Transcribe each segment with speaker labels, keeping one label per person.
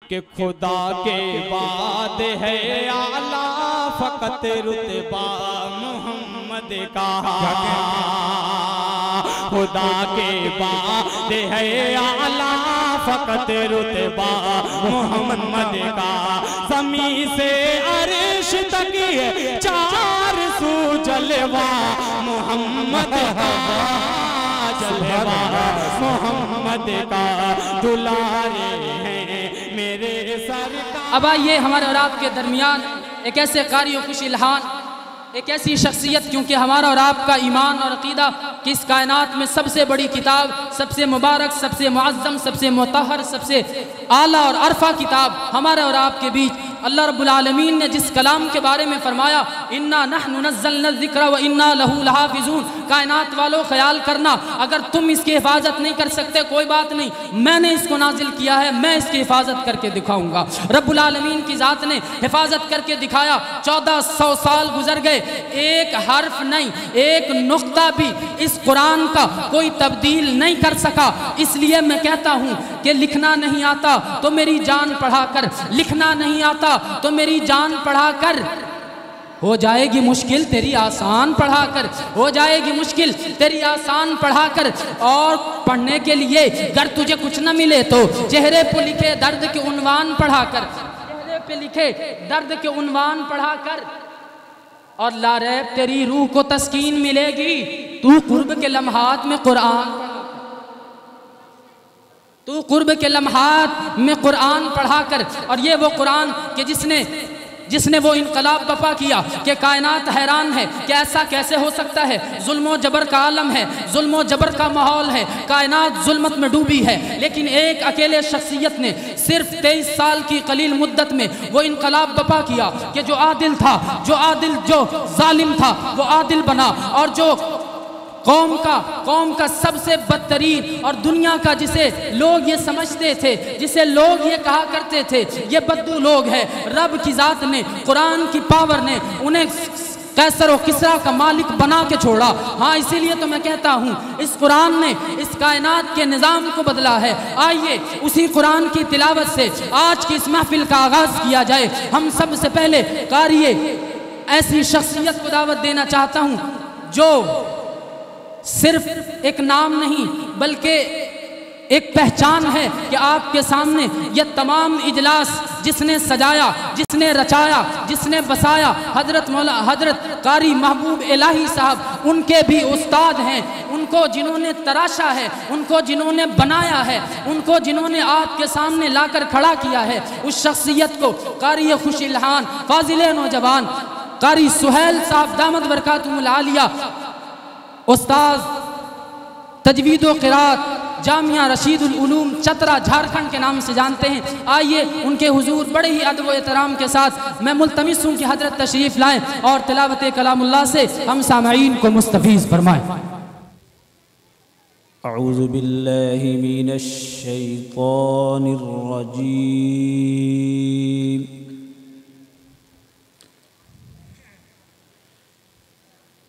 Speaker 1: کہ خدا کے بعد ہے اعلیٰ فقط رتبہ محمد کا، خدا کے بعد ہے اعلیٰ فقط رتبہ محمد کا، زمین سے عرش تک ہے چار سو جلوہ محمد کا، جلوہ محمد کا، دلارے ہیں میرے سرکار۔
Speaker 2: اب آئیے ہمارے اور آپ کے درمیان ایک ایسے قاری و خوش الحان، ایک ایسی شخصیت، کیونکہ ہمارا اور آپ کا ایمان اور عقیدہ کہ اس کائنات میں سب سے بڑی کتاب، سب سے مبارک، سب سے معظم، سب سے مطہر، سب سے اعلیٰ اور عرفہ کتاب ہمارے اور آپ کے بیچ اللہ رب العالمین نے جس کلام کے بارے میں فرمایا اِنَّا نَحْنُ نَزَّلْنَا الذِّكْرَ وَإِنَّا لَهُ لَحَافِظُونَ، کائنات والوں خیال کرنا، اگر تم اس کی حفاظت نہیں کر سکتے کوئی بات نہیں، میں نے اس کو نازل کیا ہے، میں اس کی حفاظت کر کے دکھاؤں گا۔ رب العالمین کی ذات نے حفاظت کر کے دکھایا، 1400 سال گزر گئے، ایک حرف نہیں، ایک نقطہ بھی اس قرآن کا کوئی تبدیل نہیں کر سکا۔ اس لیے میں کہتا ہوں کہ لکھنا نہیں آتا تو میری جان پڑھا کر، لکھنا نہیں آتا تو میری جان پڑھا کر، ہو جائے گی مشکل تیری آسان پڑھا کر، ہو جائے گی مشکل تیری آسان پڑھا کر، اور پڑھنے کے لیے گر تجھے کچھ نہ ملے تو چہرے پہ لکھے درد کے عنوان پڑھا کر، چہرے پہ لکھے درد کے عنوان پڑھا کر، اور لا ریب تیری روح کو تسکین ملے گی، تو قرب کے لمحات میں قرآن، تو قرب کے لمحات میں قرآن پڑھا کر۔ اور یہ وہ قرآن کہ جس نے وہ انقلاب بپا کیا کہ کائنات حیران ہے کہ ایسا کیسے ہو سکتا ہے، ظلم و جبر کا عالم ہے، ظلم و جبر کا ماحول ہے، کائنات ظلمت میں ڈوبی ہے، لیکن ایک اکیلے شخصیت نے صرف 23 سال کی قلیل مدت میں وہ انقلاب بپا کیا کہ جو عادل تھا، جو ظالم تھا وہ عادل بنا، اور جو قوم کا سب سے بدترین اور دنیا کا جسے لوگ یہ سمجھتے تھے، جسے لوگ یہ کہا کرتے تھے یہ بدو لوگ ہے، رب کی ذات نے، قرآن کی پاور نے انہیں قیصر و کسریٰ کا مالک بنا کے چھوڑا۔ ہاں اسی لیے تو میں کہتا ہوں اس قرآن نے اس کائنات کے نظام کو بدلا ہے۔ آئیے اسی قرآن کی تلاوت سے آج کی اس محفل کا آغاز کیا جائے۔ ہم سب سے پہلے قاری ایسی شخصیت کو دعوت دینا چاہتا ہوں جو صرف ایک نام نہیں بلکہ ایک پہچان ہے کہ آپ کے سامنے یہ تمام اجلاس جس نے سجایا، جس نے رچایا، جس نے بسایا، حضرت قاری محبوب الہی صاحب، ان کے بھی استاد ہیں، ان کو جنہوں نے تراشا ہے، ان کو جنہوں نے بنایا ہے، ان کو جنہوں نے آپ کے سامنے لا کر کھڑا کیا ہے، اس شخصیت کو قاری خوش الحان، فاضل نوجوان قاری سہیل صاحب دامت برکاتہم العالیہ، استاذ تجوید و قرات جامعہ رشید العلوم چترا جھارکھنڈ کے نام سے جانتے ہیں۔ آئیے ان کے حضور بڑے ہی ادب و احترام کے ساتھ میں ملتمس ہوں کہ حضرت تشریف لائیں اور تلاوت کلام اللہ سے ہم سامعین کو مستفیض فرمائیں۔
Speaker 1: اعوذ باللہ من الشیطان الرجیم،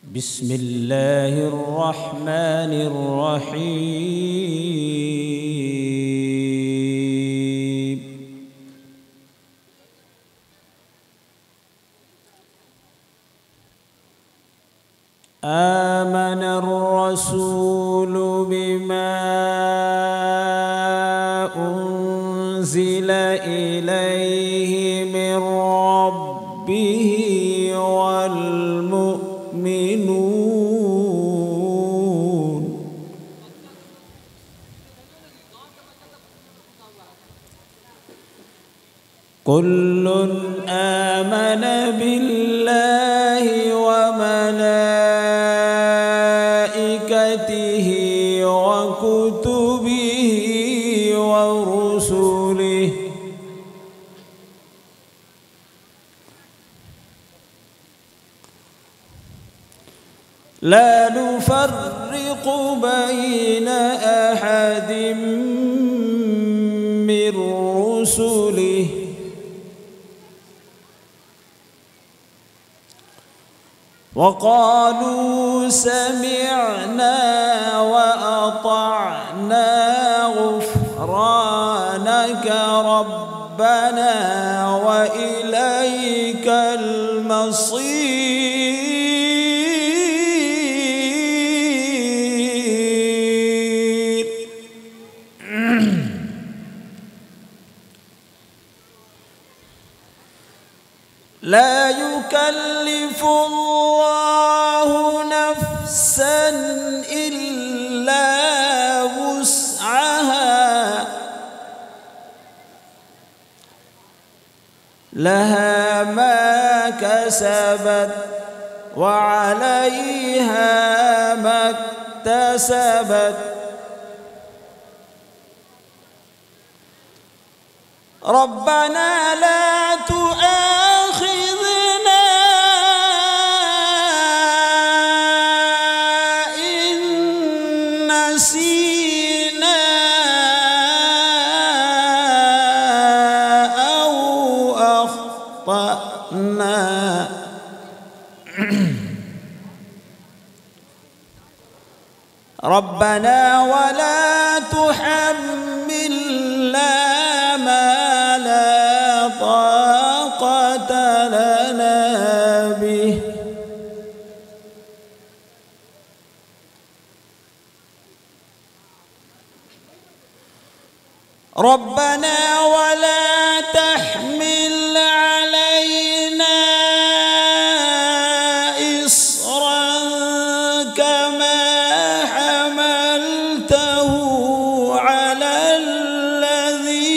Speaker 1: بسم اللہ الرحمن الرحیم، آمن الرسول بما انزل الیہ من ربہ والمؤمنون كل آمن بالله وملائكته وكتبه ورسله لا نفرق بين أحد من رسله وقالوا سمعنا وأطعنا غفرانك ربنا ربنا وإليك المصير. لا يكلف الله نفسا إلا وسعها، لها ما كسبت وعليها ما اكتسبت. ربنا لا تؤاخذنا إن نسينا أو أخطأنا. ربنا ولا تحملنا ما لا طاقة لنا به. ربنا ولا تحمل علينا إصرا كما حملته على الذين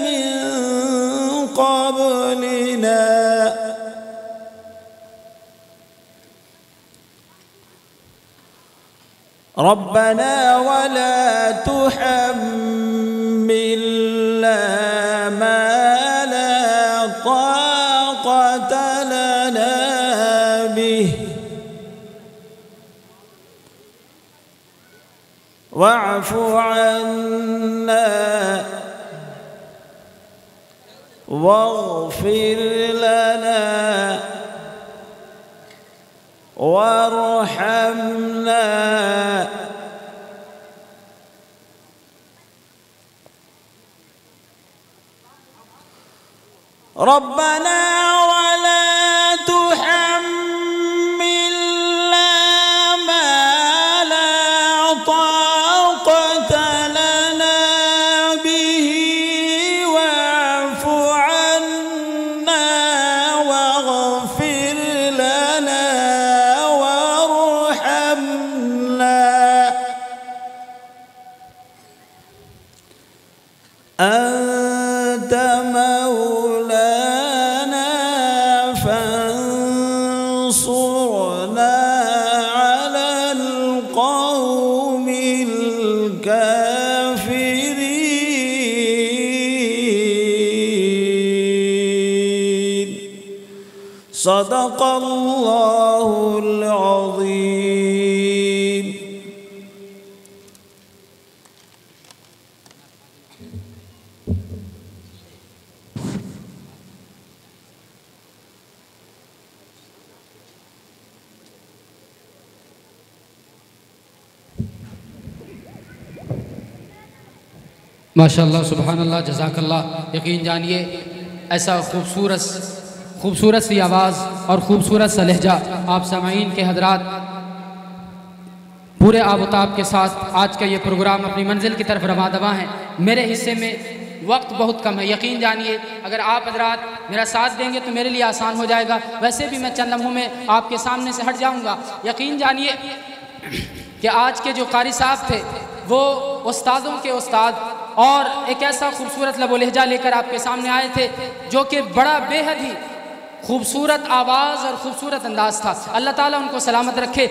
Speaker 1: من قبلنا. ربنا ولا تحملنا ما لا طاقة لنا به واعف عنا واغفر لنا وارحمنا. ربنا ولا تحملنا ما لا طاقة لنا به واعف عنا واغفر لنا وارحمنا. أنت مولانا فانصرنا على القوم الكافرين. صدق الله العظيم.
Speaker 2: ماشاءاللہ سبحان اللہ جزاک اللہ. یقین جانیے ایسا خوبصورت سی آواز اور خوبصورت سا لہجہ آپ سامعین کے حضرات پورے آب و تاب کے ساتھ آج کا یہ پروگرام اپنی منزل کی طرف رواں دواں ہے. میرے حصے میں وقت بہت کم ہے. یقین جانیے اگر آپ حضرات میرا ساتھ دیں گے تو میرے لیے آسان ہو جائے گا. ویسے بھی میں چند لمحوں میں آپ کے سامنے سے ہٹ جاؤں گا. یقین جانیے کہ آج کے جو قاری صاحب تھے وہ استادوں کے استاد اور ایک ایسا خوبصورت لب و لہجہ لے کر آپ کے سامنے آئے تھے جو کہ بڑا بے حد ہی خوبصورت آواز اور خوبصورت انداز تھا. اللہ تعالیٰ ان کو سلامت رکھے.